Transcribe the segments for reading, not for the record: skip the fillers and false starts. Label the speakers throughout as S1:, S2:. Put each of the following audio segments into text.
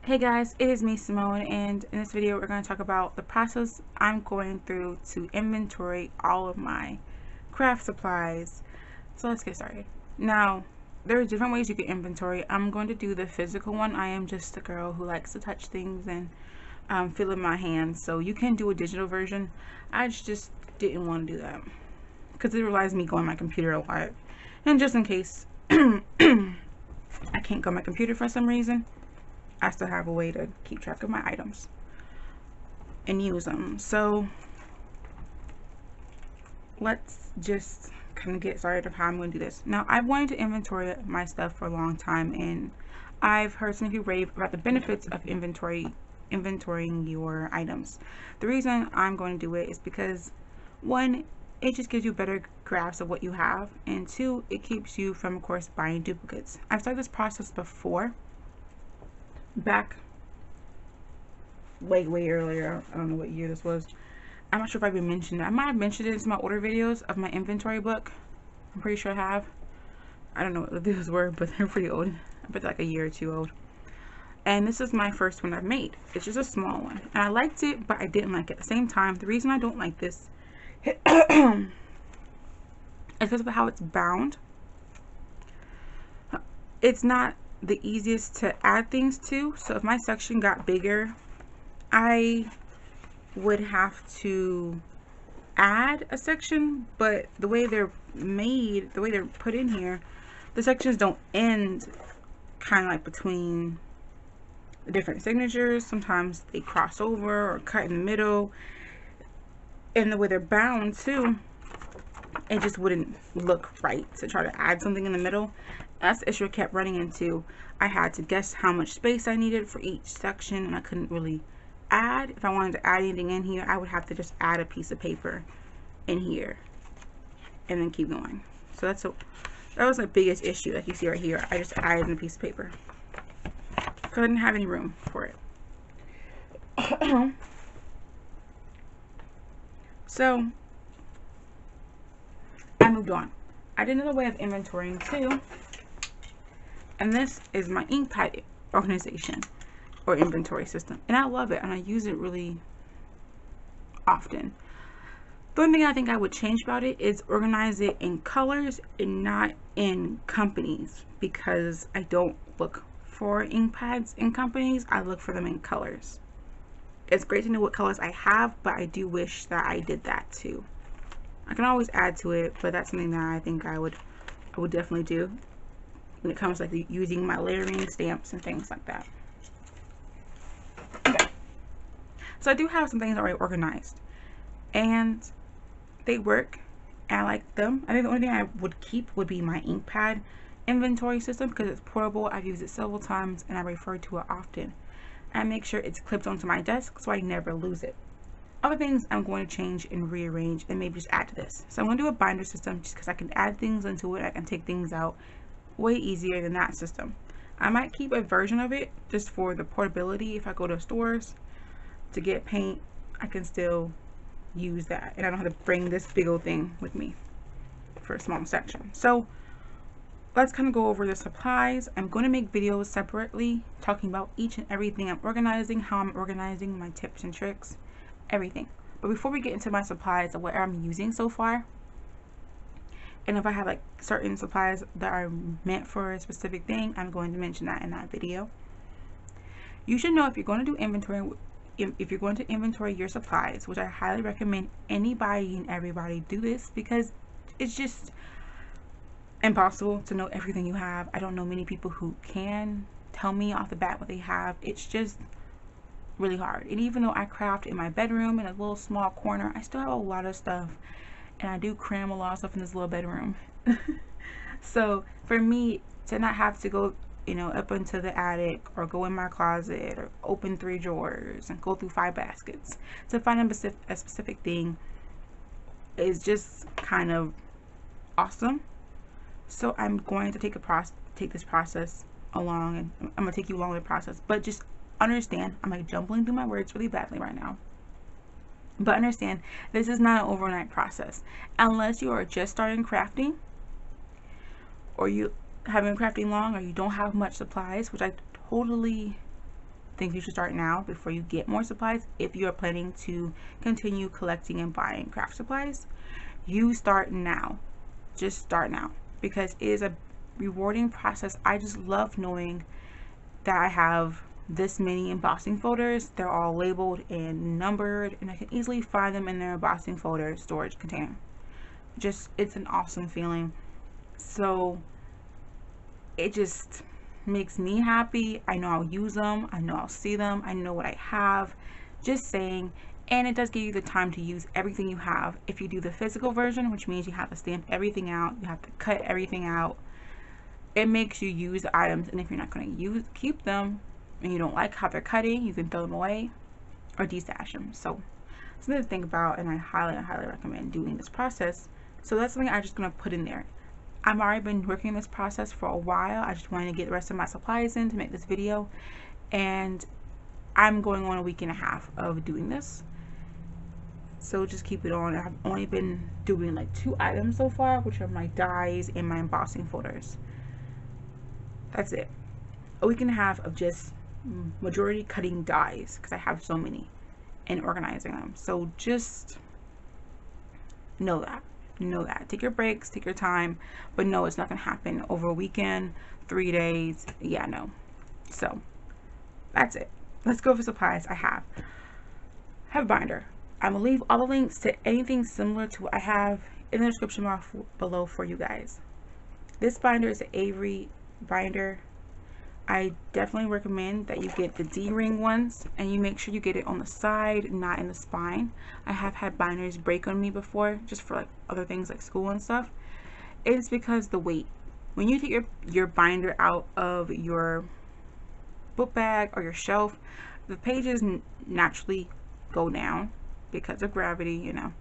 S1: Hey guys, it is me, Simone, and in this video we're going to talk about the process I'm going through to inventory all of my craft supplies. So let's get started. Now, there are different ways you can inventory. I'm going to do the physical one. I am just a girl who likes to touch things and feel in my hands. So you can do a digital version. I just didn't want to do that because it relies on me going on my computer a lot. And just in case I can't go on my computer for some reason, I still have a way to keep track of my items and use them. So let's just kind of get started of how I'm going to do this. Now, I've wanted to inventory my stuff for a long time, and I've heard some of you rave about the benefits of inventorying your items. The reason I'm going to do it is because, one, it just gives you a better grasp of what you have, and two, it keeps you from, of course, buying duplicates. I've started this process before, back way earlier. I don't know what year this was. I'm not sure if I even mentioned it. I might have mentioned it in my order videos of my inventory book. I'm pretty sure I have. I don't know what these were, but they're pretty old. I bet like a year or two old. And this is my first one I've made. It's just a small one, and I liked it, but I didn't like it at the same time. The reason I don't like this is because of how it's bound. It's not the easiest to add things to, so if my section got bigger, I would have to add a section, but the way they're made, the way they're put in here, the sections don't end kind of like between the different signatures. Sometimes they cross over or cut in the middle, and the way they're bound too, it just wouldn't look right to try to add something in the middle. That's the issue I kept running into. I had to guess how much space I needed for each section, and I couldn't really add. If I wanted to add anything in here, I would have to just add a piece of paper in here and then keep going. So that was my biggest issue. Like you see right here, I just added in a piece of paper because I didn't have any room for it. So I moved on. I did another way of inventorying too, and this is my ink pad organization or inventory system, and I love it, and I use it really often. The only thing I think I would change about it is organize it in colors and not in companies, because I don't look for ink pads in companies. I look for them in colors. It's great to know what colors I have, but I do wish that I did that too. I can always add to it, but that's something that I think I would definitely do when it comes to like using my layering stamps and things like that. Okay. So I do have some things already organized, and they work, and I like them. I think the only thing I would keep would be my ink pad inventory system, because it's portable. I've used it several times and I refer to it often. I make sure it's clipped onto my desk so I never lose it. Other things I'm going to change and rearrange and maybe just add to this. So I'm going to do a binder system just because I can add things into it. I can take things out way easier than that system. I might keep a version of it just for the portability. If I go to stores to get paint, I can still use that, and I don't have to bring this big old thing with me for a small section. So let's kind of go over the supplies. I'm going to make videos separately talking about each and everything I'm organizing, how I'm organizing, my tips and tricks, everything. But before we get into my supplies and what I'm using so far, and if I have like certain supplies that are meant for a specific thing, I'm going to mention that in that video. You should know if you're going to do inventory, if you're going to inventory your supplies, which I highly recommend anybody and everybody do this, because it's just impossible to know everything you have. I don't know many people who can tell me off the bat what they have. It's just really hard. And even though I craft in my bedroom in a little small corner, I still have a lot of stuff, and I do cram a lot of stuff in this little bedroom. So for me to not have to go, up into the attic or go in my closet or open 3 drawers and go through 5 baskets to find a specific thing is just kind of awesome. So I'm going to take this process along, and I'm going to take you along with the process. But just understand, I'm like jumbling through my words really badly right now. But understand, this is not an overnight process. Unless you are just starting crafting, or you haven't been crafting long, or you don't have much supplies, which I totally think you should start now before you get more supplies. If you are planning to continue collecting and buying craft supplies, you start now. Just start now, because it is a rewarding process. I just love knowing that I have this many embossing folders. They're all labeled and numbered, and I can easily find them in their embossing folder storage container. Just, it's an awesome feeling. So it just makes me happy. I know I'll use them, I know I'll see them, I know what I have. Just saying. And it does give you the time to use everything you have. If you do the physical version, which means you have to stamp everything out, you have to cut everything out, it makes you use the items. And if you're not going to keep them, and you don't like how they're cutting, you can throw them away or destash them. So something to think about, and I highly recommend doing this process. So that's something I'm just going to put in there. I've already been working this process for a while. I just wanted to get the rest of my supplies in to make this video, and I'm going on a week and a half of doing this. So just keep it on. I've only been doing like 2 items so far, which are my dies and my embossing folders. That's it. A week and a half of just majority cutting dies, because I have so many, and organizing them. So just know that. Take your breaks, take your time, but no, it's not gonna happen over a weekend, 3 days. Yeah, no. So that's it. Let's go for supplies. I have a binder. I'm gonna leave all the links to anything similar to what I have in the description box below for you guys. This binder is an Avery binder. I definitely recommend that you get the D-ring ones, and you make sure you get it on the side, not in the spine. I have had binders break on me before, just for like other things like school and stuff. It's because the weight. When you take your binder out of your book bag or your shelf, the pages naturally go down because of gravity, you know,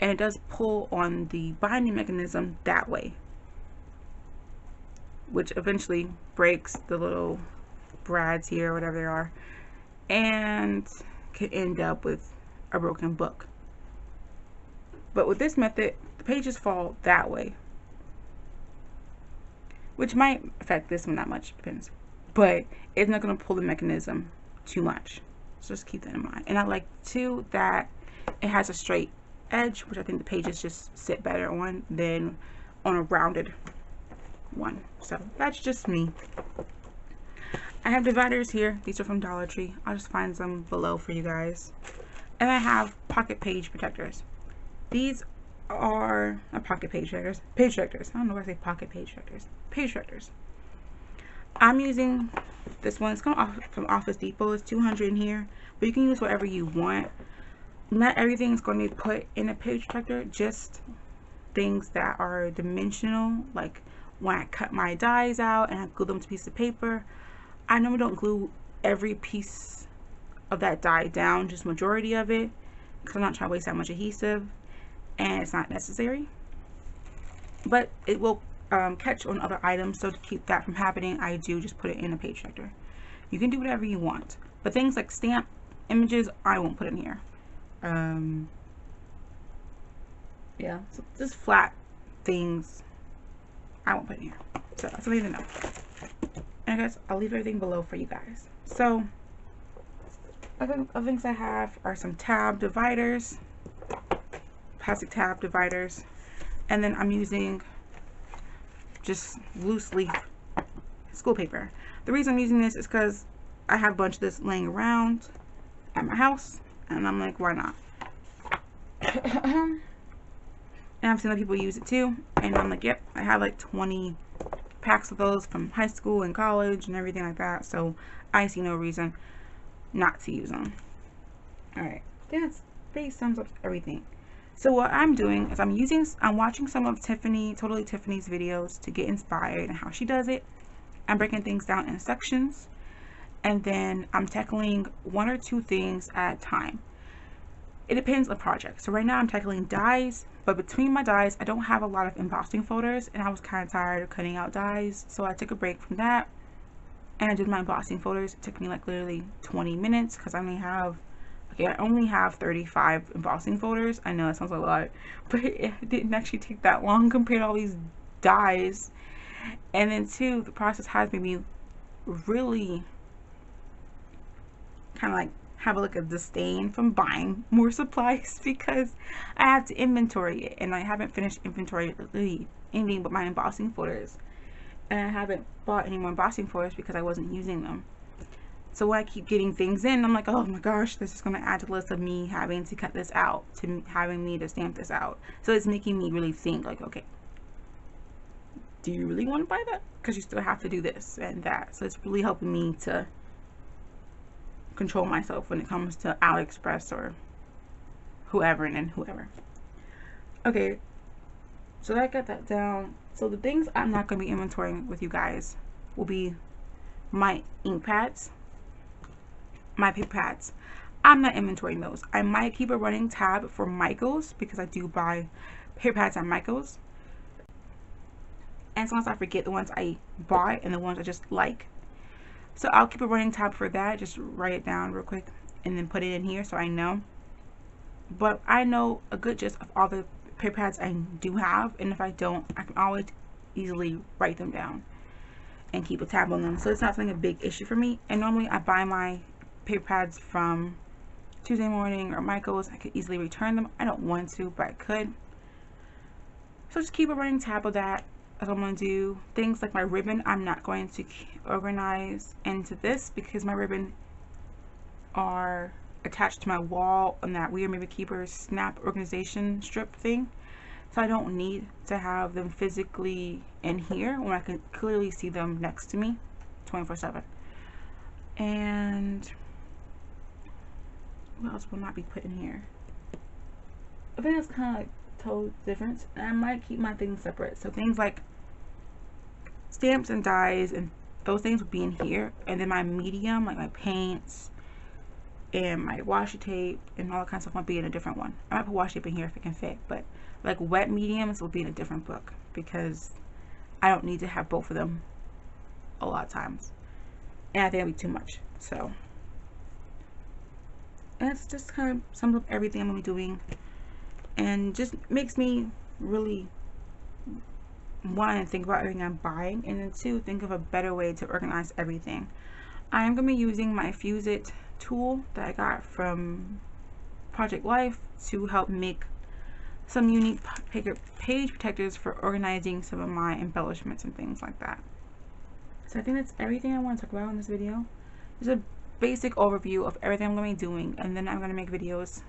S1: and it does pull on the binding mechanism that way, which eventually breaks the little brads here, or whatever they are, and can end up with a broken book. But with this method, the pages fall that way, which might affect this one, not much, depends, but it's not going to pull the mechanism too much. So just keep that in mind. And I like too that it has a straight edge, which I think the pages just sit better on than on a rounded one. So that's just me. I have dividers here. These are from Dollar Tree. I'll just find some below for you guys. And I have pocket page protectors. These are pocket page protectors. Page protectors. I don't know why I say pocket page protectors. Page protectors. I'm using this one. It's from Office Depot. It's 200 in here, but you can use whatever you want. Not everything is going to be put in a page protector. Just things that are dimensional, like when I cut my dies out and I glue them to a piece of paper, I normally don't glue every piece of that die down, just majority of it, because I'm not trying to waste that much adhesive, and it's not necessary. But it will catch on other items, so to keep that from happening, I do just put it in a page protector. You can do whatever you want, but things like stamp images, I won't put in here. Yeah, so just flat things, I won't put in here. So that's something to know. And I guess I'll leave everything below for you guys. So other things I have are some tab dividers, plastic tab dividers, and then I'm using just loose leaf school paper. The reason I'm using this is because I have a bunch of this laying around at my house, and I'm like, why not? And I've seen other people use it too, and I'm like, yep, I have like 20 packs of those from high school and college and everything like that, so I see no reason not to use them. Alright, that's pretty sums up everything. So what I'm doing is I'm watching some of Totally Tiffany's videos to get inspired and how she does it. I'm breaking things down in sections, and then I'm tackling 1 or 2 things at a time. It depends on the project. So right now I'm tackling dies, but between my dies I don't have a lot of embossing folders, and I was kind of tired of cutting out dies, so I took a break from that and I did my embossing folders. It took me like literally 20 minutes because I only have 35 embossing folders. I know that sounds a lot, but it didn't actually take that long compared to all these dies. And then 2, the process has made me really kind of like have like a disdain from buying more supplies because I have to inventory it, and I haven't finished inventory really anything but my embossing folders, and I haven't bought any more embossing folders because I wasn't using them. So when I keep getting things in, I'm like, oh my gosh, this is going to add to the list of me having to cut this out, to having me to stamp this out. So it's making me really think like, okay, do you really want to buy that? Because you still have to do this and that. So it's really helping me to control myself when it comes to AliExpress or whoever and then whoever. Okay, so I got that down. So the things I'm not going to be inventorying with you guys will be my ink pads, my paper pads. I'm not inventorying those. I might keep a running tab for Michaels because I do buy paper pads at Michaels. And sometimes I forget the ones I bought and the ones I just like. So I'll keep a running tab for that. Just write it down real quick and then put it in here so I know. But I know a good gist of all the paper pads I do have. And if I don't, I can always easily write them down and keep a tab on them. So it's not something a big issue for me. And normally I buy my paper pads from Tuesday Morning or Michaels. I could easily return them. I don't want to, but I could. So just keep a running tab of that. As I'm going to do things like my ribbon, I'm not going to organize into this because my ribbon are attached to my wall on that Weird Maybe Keepers snap organization strip thing. So I don't need to have them physically in here when I can clearly see them next to me 24/7. And what else will not be put in here? I think that's kind of like total difference. And I might keep my things separate. So things like stamps and dies and those things will be in here. And then my medium, like my paints and my washi tape and all that kind of stuff might be in a different one. I might put washi tape in here if it can fit. But like wet mediums will be in a different book because I don't need to have both of them a lot of times. And I think it'll be too much. So that's just kind of sums up everything I'm going to be doing. And just makes me really want to think about everything I'm buying. And then two, think of a better way to organize everything. I am going to be using my Fuse It tool that I got from Project Life to help make some unique page protectors for organizing some of my embellishments and things like that. So I think that's everything I want to talk about in this video. Just a basic overview of everything I'm going to be doing, and then I'm going to make videos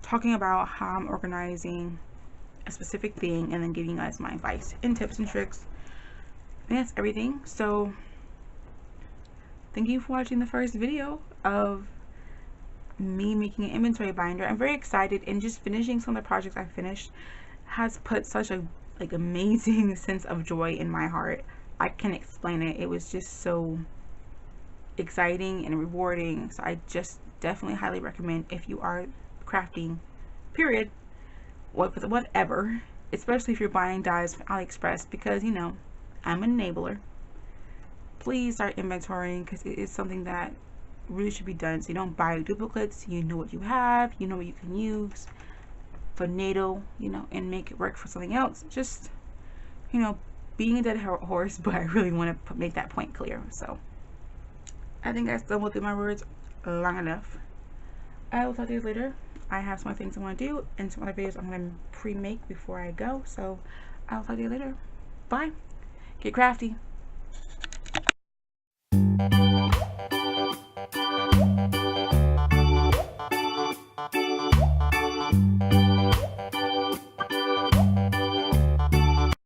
S1: talking about how I'm organizing a specific thing and then giving you guys my advice and tips and tricks. And that's everything. So thank you for watching the first video of me making an inventory binder. I'm very excited, and just finishing some of the projects I finished has put such a amazing sense of joy in my heart. I can't explain it. It was just so exciting and rewarding. So I just definitely highly recommend, if you are crafting, period, whatever, especially if you're buying dies from AliExpress, because you know I'm an enabler, please start inventorying because it is something that really should be done. So you don't buy duplicates. You know what you have, you know what you can use for NATO, you know, and make it work for something else. Just, you know, being a dead horse, but I really want to make that point clear. So I think I've done with my words long enough. I will talk to you later. I have some things I want to do and some other videos I'm going to pre-make before I go. So I'll talk to you later. Bye. Get crafty.